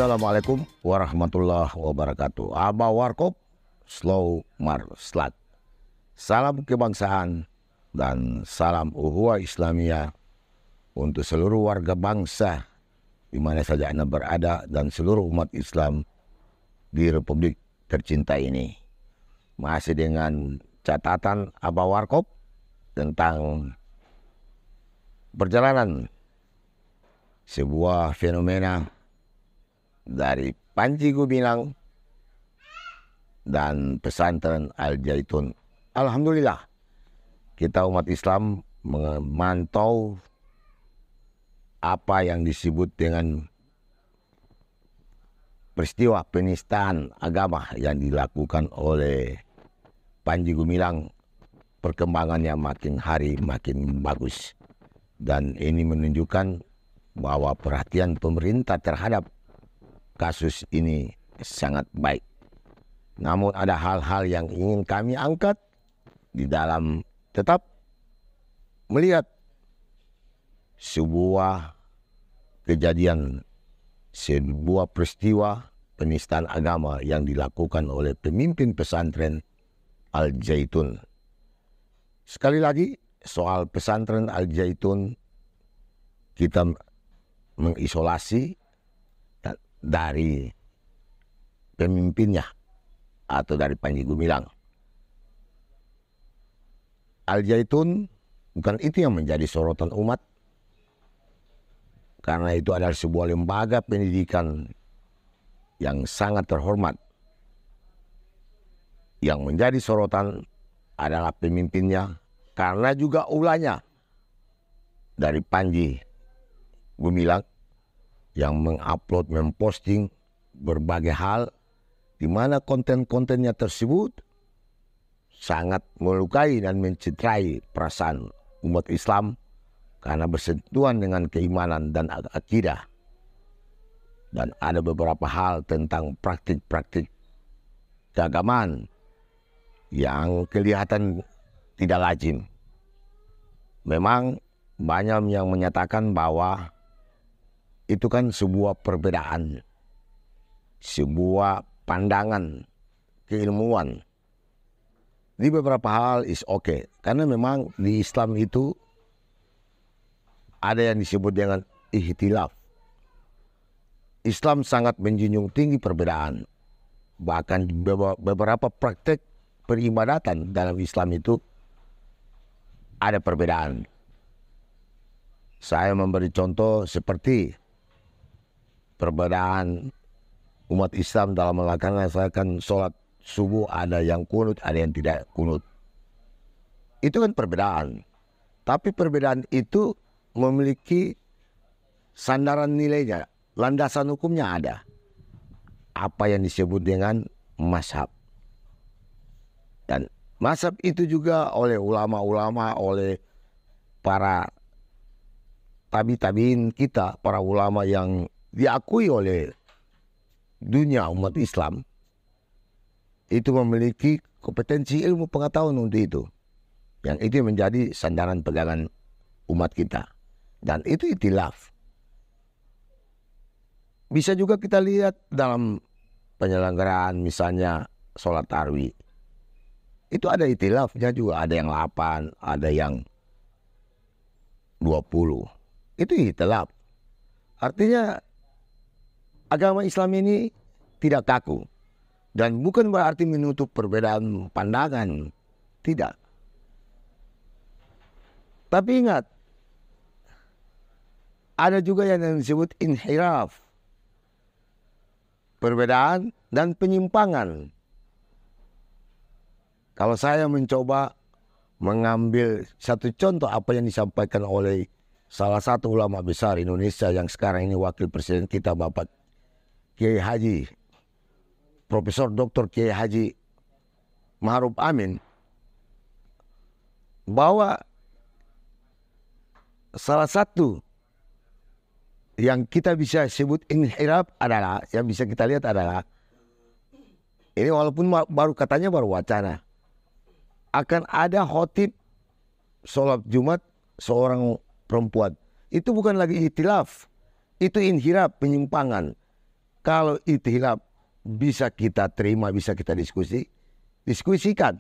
Assalamualaikum warahmatullahi wabarakatuh. Aba Warkop, Slow Marslat. Salam kebangsaan dan salam uhuwah Islamiyah untuk seluruh warga bangsa di mana saja Anda berada dan seluruh umat Islam di Republik tercinta ini. Masih dengan catatan Aba Warkop tentang perjalanan sebuah fenomena dari Panji Gumilang dan pesantren Al Zaitun. Alhamdulillah, kita umat Islam memantau apa yang disebut dengan peristiwa penistaan agama yang dilakukan oleh Panji Gumilang. Perkembangannya makin hari makin bagus, dan ini menunjukkan bahwa perhatian pemerintah terhadap kasus ini sangat baik. Namun ada hal-hal yang ingin kami angkat di dalam tetap melihat sebuah kejadian, sebuah peristiwa penistaan agama yang dilakukan oleh pemimpin pesantren Al Zaitun. Sekali lagi, soal pesantren Al Zaitun, kita mengisolasi dari pemimpinnya atau dari Panji Gumilang. Al Zaitun bukan itu yang menjadi sorotan umat, karena itu adalah sebuah lembaga pendidikan yang sangat terhormat. Yang menjadi sorotan adalah pemimpinnya, karena juga ulahnya dari Panji Gumilang yang mengupload, memposting berbagai hal di mana konten-kontennya tersebut sangat melukai dan mencederai perasaan umat Islam karena bersentuhan dengan keimanan dan akidah. Dan ada beberapa hal tentang praktik-praktik keagamaan yang kelihatan tidak lazim. Memang banyak yang menyatakan bahwa itu kan sebuah perbedaan, sebuah pandangan keilmuan. Di beberapa hal is okay, karena memang di Islam itu ada yang disebut dengan ihtilaf. Islam sangat menjunjung tinggi perbedaan. Bahkan beberapa praktek peribadatan dalam Islam itu ada perbedaan. Saya memberi contoh seperti perbedaan umat Islam dalam melaksanakan sholat subuh, ada yang kunut, ada yang tidak kunut. Itu kan perbedaan. Tapi perbedaan itu memiliki sandaran nilainya, landasan hukumnya ada. Apa yang disebut dengan mazhab. Dan mazhab itu juga oleh ulama-ulama, oleh para tabi-tabiin kita, para ulama yang diakui oleh dunia umat Islam, itu memiliki kompetensi ilmu pengetahuan untuk itu. Yang itu menjadi sandaran pegangan umat kita. Dan itu ikhtilaf. Bisa juga kita lihat dalam penyelenggaraan misalnya sholat tarawih. Itu ada ikhtilafnya juga. Ada yang 8, ada yang 20. Itu ikhtilaf. Artinya agama Islam ini tidak kaku. Dan bukan berarti menutup perbedaan pandangan. Tidak. Tapi ingat, ada juga yang disebut inhiraf. Perbedaan dan penyimpangan. Kalau saya mencoba mengambil satu contoh apa yang disampaikan oleh salah satu ulama besar Indonesia yang sekarang ini wakil presiden kita, Bapak Kiai Haji Profesor Dr. Kiai Haji Ma'ruf Amin, bahwa salah satu yang kita bisa sebut inhiraf adalah, yang bisa kita lihat adalah, ini walaupun baru katanya baru wacana, akan ada khotib sholat Jumat seorang perempuan. Itu bukan lagi ikhtilaf, itu inhiraf, penyimpangan. Kalau ikhtilaf bisa kita terima, bisa kita diskusikan.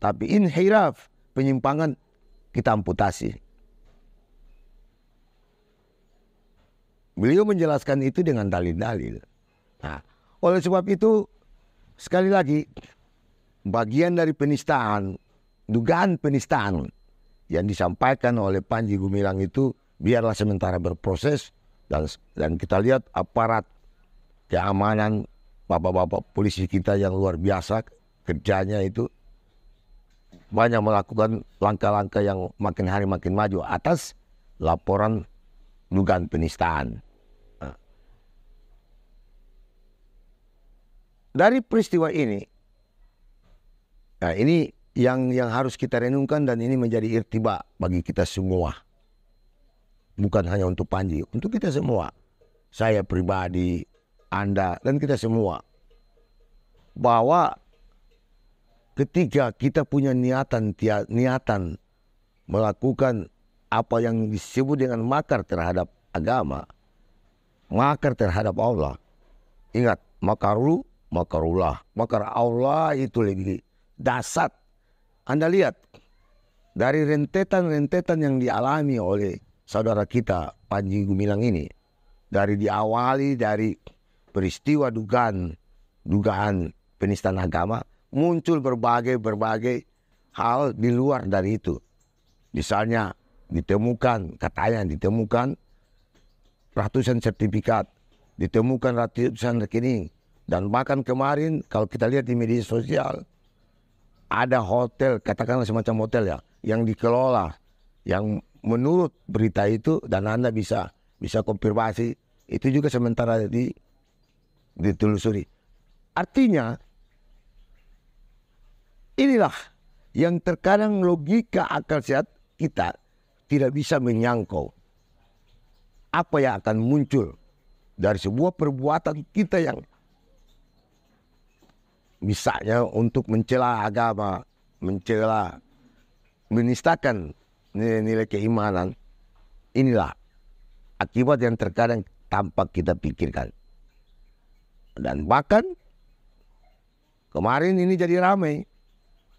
Tapi inhiraf, penyimpangan, kita amputasi. Beliau menjelaskan itu dengan dalil-dalil. Nah, oleh sebab itu, sekali lagi, bagian dari penistaan, dugaan penistaan yang disampaikan oleh Panji Gumilang itu biarlah sementara berproses, dan kita lihat aparat keamanan, bapak-bapak polisi kita yang luar biasa kerjanya itu banyak melakukan langkah-langkah yang makin hari makin maju atas laporan dugaan penistaan. Nah, dari peristiwa ini, nah ini yang harus kita renungkan, dan ini menjadi irtiba bagi kita semua. Bukan hanya untuk Panji, untuk kita semua. Saya pribadi, Anda, dan kita semua. Bahwa ketika kita punya niatan melakukan apa yang disebut dengan makar terhadap agama, makar terhadap Allah. Ingat, makarullah. Makar Allah itu lebih dahsyat. Anda lihat, dari rentetan-rentetan yang dialami oleh saudara kita Panji Gumilang ini, dari diawali dari peristiwa dugaan penistaan agama, muncul berbagai hal di luar dari itu. Misalnya katanya ditemukan ratusan sertifikat, ditemukan ratusan rekening, dan bahkan kemarin kalau kita lihat di media sosial ada hotel, katakanlah semacam hotel ya, yang dikelola, yang menurut berita itu, dan Anda bisa konfirmasi, itu juga sementara ditelusuri. Artinya inilah yang terkadang logika akal sehat kita tidak bisa menyangkau apa yang akan muncul dari sebuah perbuatan kita yang misalnya untuk mencela agama, menistakan nilai-nilai keimanan. Inilah akibat yang terkadang tampak kita pikirkan. Dan bahkan kemarin ini jadi ramai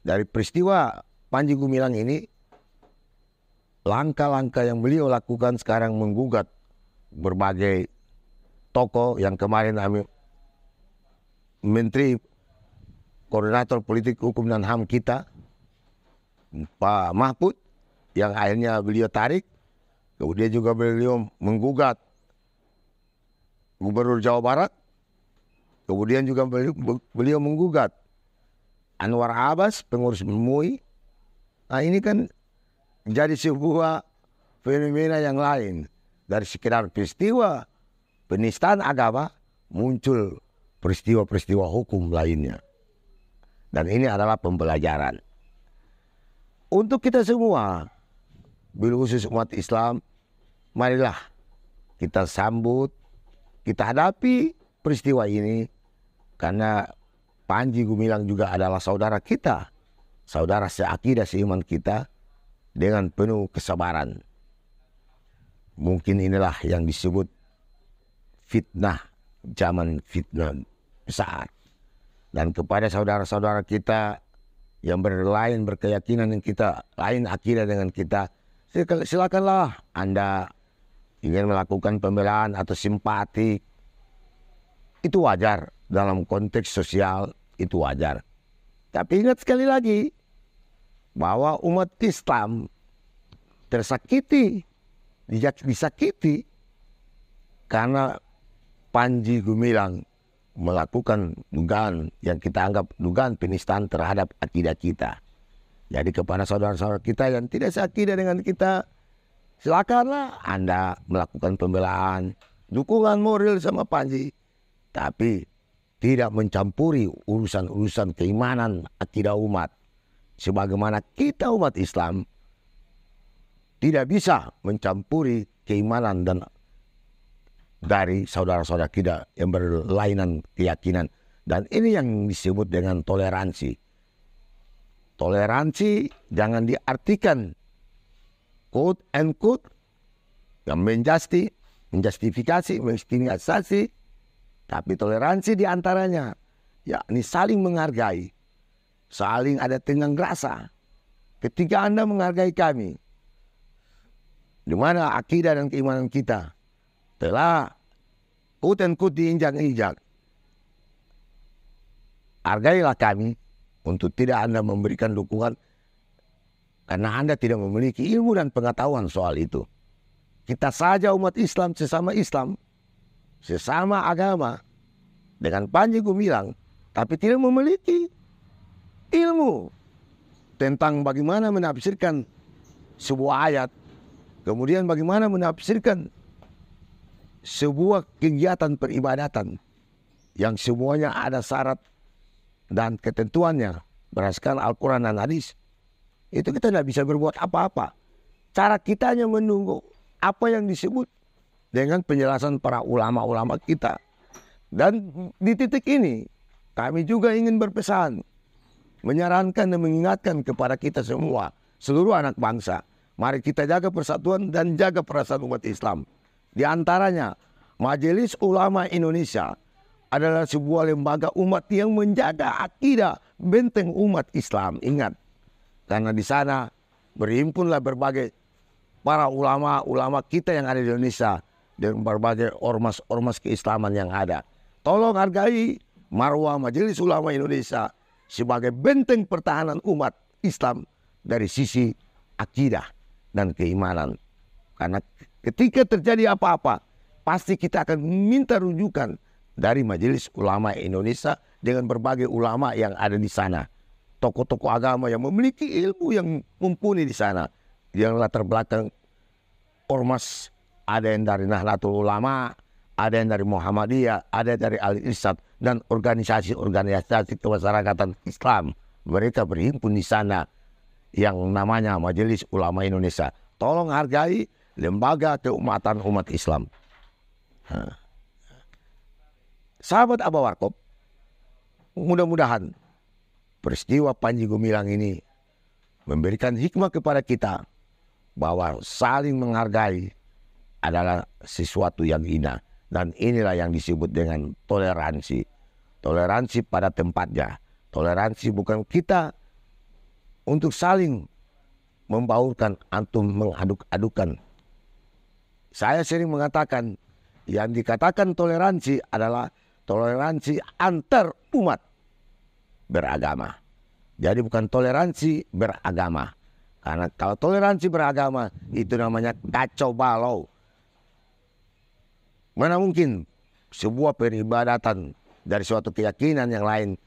dari peristiwa Panji Gumilang ini. Langkah-langkah yang beliau lakukan sekarang menggugat berbagai tokoh yang kemarin Menteri Koordinator Politik Hukum dan HAM kita, Pak Mahfud, yang akhirnya beliau tarik. Kemudian juga beliau menggugat Gubernur Jawa Barat. Kemudian juga beliau menggugat Anwar Abbas, pengurus MUI. Nah, ini kan jadi sebuah fenomena yang lain. Dari sekedar peristiwa penistaan agama, muncul peristiwa-peristiwa hukum lainnya. Dan ini adalah pembelajaran untuk kita semua, bil khusus umat Islam. Marilah kita sambut, kita hadapi peristiwa ini, karena Panji Gumilang juga adalah saudara kita, saudara seakidah seiman kita, dengan penuh kesabaran. Mungkin inilah yang disebut fitnah, zaman fitnah besar. Dan kepada saudara-saudara kita yang berlain berkeyakinan dengan kita, lain akidah dengan kita, silakanlah Anda ingin melakukan pembelaan atau simpati. Itu wajar dalam konteks sosial, itu wajar. Tapi ingat sekali lagi, bahwa umat Islam tersakiti, disakiti karena Panji Gumilang melakukan dugaan yang kita anggap dugaan penistaan terhadap akidah kita. Jadi kepada saudara-saudara kita yang tidak seakidah dengan kita, silakanlah Anda melakukan pembelaan, dukungan moral sama Panji, tapi tidak mencampuri urusan-urusan keimanan akidah umat. Sebagaimana kita umat Islam tidak bisa mencampuri keimanan dan dari saudara-saudara kita yang berlainan keyakinan. Dan ini yang disebut dengan toleransi. Toleransi jangan diartikan quote and quote yang menjustifikasi, menstigmatisasi, Tapi toleransi di antaranya, yakni saling menghargai, saling ada tenggang rasa. Ketika Anda menghargai kami, di mana akidah dan keimanan kita telah quote-unquote diinjak-injak, hargailah kami untuk tidak Anda memberikan dukungan karena Anda tidak memiliki ilmu dan pengetahuan soal itu. Kita saja umat Islam, sesama agama, dengan Panji Gumilang, tapi tidak memiliki ilmu tentang bagaimana menafsirkan sebuah ayat, kemudian bagaimana menafsirkan sebuah kegiatan peribadatan yang semuanya ada syarat dan ketentuannya berdasarkan Al-Quran dan hadis. Itu kita tidak bisa berbuat apa-apa. Cara kita hanya menunggu apa yang disebut dengan penjelasan para ulama-ulama kita. Dan di titik ini kami juga ingin berpesan, menyarankan dan mengingatkan kepada kita semua, seluruh anak bangsa, mari kita jaga persatuan dan jaga perasaan umat Islam. Di antaranya, Majelis Ulama Indonesia adalah sebuah lembaga umat yang menjaga akidah benteng umat Islam. Ingat, karena di sana berhimpunlah berbagai para ulama-ulama kita yang ada di Indonesia dan berbagai ormas-ormas keislaman yang ada. Tolong hargai marwah Majelis Ulama Indonesia sebagai benteng pertahanan umat Islam dari sisi akidah dan keimanan. Karena ketika terjadi apa-apa, pasti kita akan minta rujukan dari Majelis Ulama Indonesia dengan berbagai ulama yang ada di sana. Tokoh-tokoh agama yang memiliki ilmu yang mumpuni di sana. Yang latar belakang ormas, ada yang dari Nahdlatul Ulama, ada yang dari Muhammadiyah, ada dari Al-Irsyad, dan organisasi-organisasi kemasyarakatan Islam. Mereka berhimpun di sana yang namanya Majelis Ulama Indonesia. Tolong hargai lembaga keumatan umat Islam. Sahabat Abah Warkop, mudah-mudahan peristiwa Panji Gumilang ini memberikan hikmah kepada kita bahwa saling menghargai adalah sesuatu yang indah. Dan inilah yang disebut dengan toleransi. Toleransi pada tempatnya. Toleransi bukan kita untuk saling membaurkan atau mengaduk-adukan. Saya sering mengatakan yang dikatakan toleransi adalah toleransi antar umat beragama. Jadi bukan toleransi beragama. Karena kalau toleransi beragama itu namanya kacau balau. Mana mungkin sebuah peribadatan dari suatu keyakinan yang lain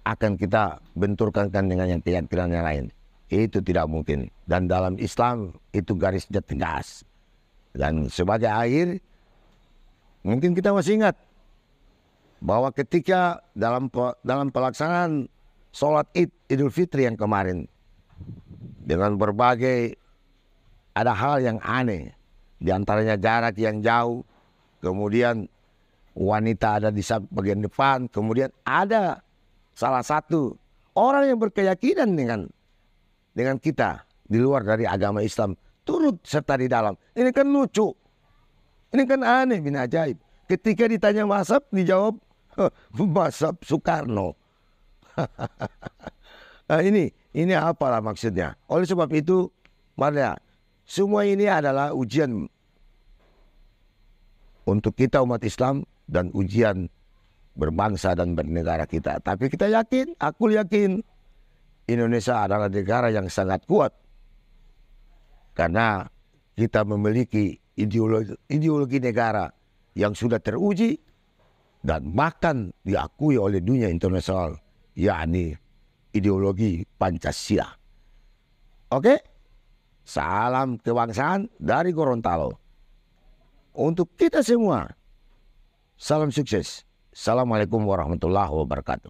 akan kita benturkan dengan yang keyakinan yang lain. Itu tidak mungkin. Dan dalam Islam itu garisnya tegas. Dan sebagai akhir, mungkin kita masih ingat bahwa ketika dalam pelaksanaan sholat Idul Fitri yang kemarin, dengan berbagai ada hal yang aneh, diantaranya jarak yang jauh, kemudian wanita ada di bagian depan, kemudian ada salah satu orang yang berkeyakinan dengan kita di luar dari agama Islam turut serta di dalam. Ini kan lucu, ini kan aneh bin ajaib. Ketika ditanya mazhab, dijawab mazhab Soekarno. Nah, ini apalah maksudnya. Oleh sebab itu, marilah, semua ini adalah ujian untuk kita umat Islam dan ujian berbangsa dan bernegara kita. Tapi kita yakin, aku yakin Indonesia adalah negara yang sangat kuat. Karena kita memiliki ideologi negara yang sudah teruji dan bahkan diakui oleh dunia internasional, yakni ideologi Pancasila. Oke? Salam kebangsaan dari Gorontalo. Untuk kita semua, salam sukses. Assalamualaikum warahmatullahi wabarakatuh.